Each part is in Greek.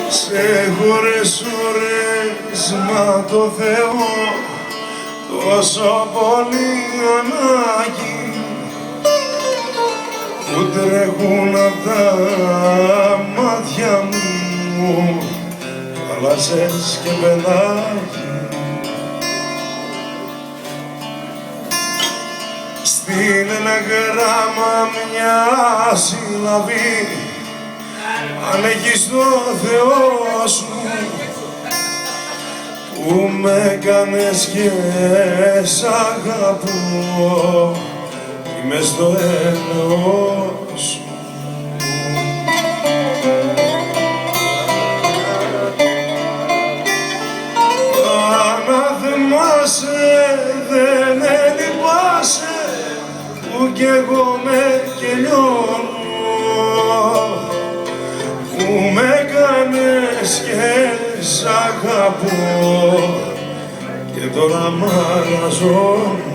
Σε χώρες ώρες, μα το Θεό τόσο πολύ ανάγκη που τρέχουν απ' τα μάτια μου θάλασσες και πελάγι. Στείλε ένα γράμμα, μια συλλαβή, αν έχεις το Θεό σου που με έκανες και σ' αγαπώ, είμαι στο έλεος σου. Αναθεμάσαι, δεν με λυπάσαι που κι εγώ με κελιώνω, που με κάνες και σ' αγαπώ και τώρα μ' αραζώνω.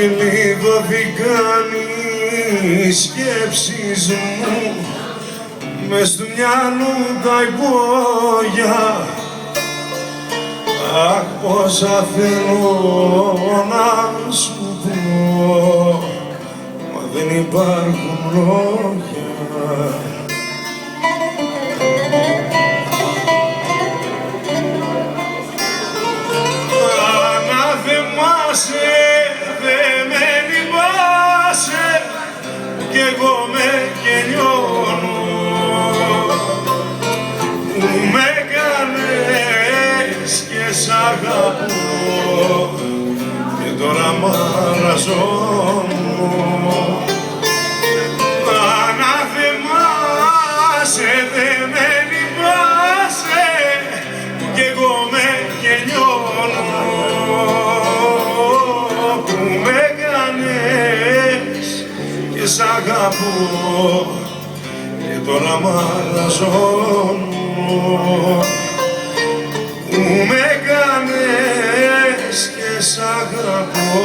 Κλειδωθήκαν οι σκέψεις μου μες στο μυαλό τα υπόγεια. Αχ, πόσα θέλω να σου πω, μα δεν υπάρχουν λόγια. Αναθεμάσαι, δε με λυπάσαι κι εγώ με κελιώνω, που με κάνες και σ' αγαπώ και τώρα μ' αραζώνω. Αναθεμάσαι, δε με λυπάσαι κι εγώ με κελιώνω, σ' αγαπώ και τώρα μ' αραζώνω, που με κάνες και σ' αγαπώ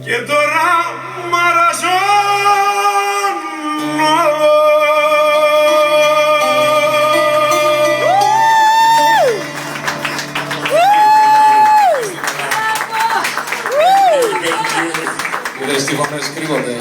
και τώρα μ' αραζώνω. Οι φωνές κρύβονται.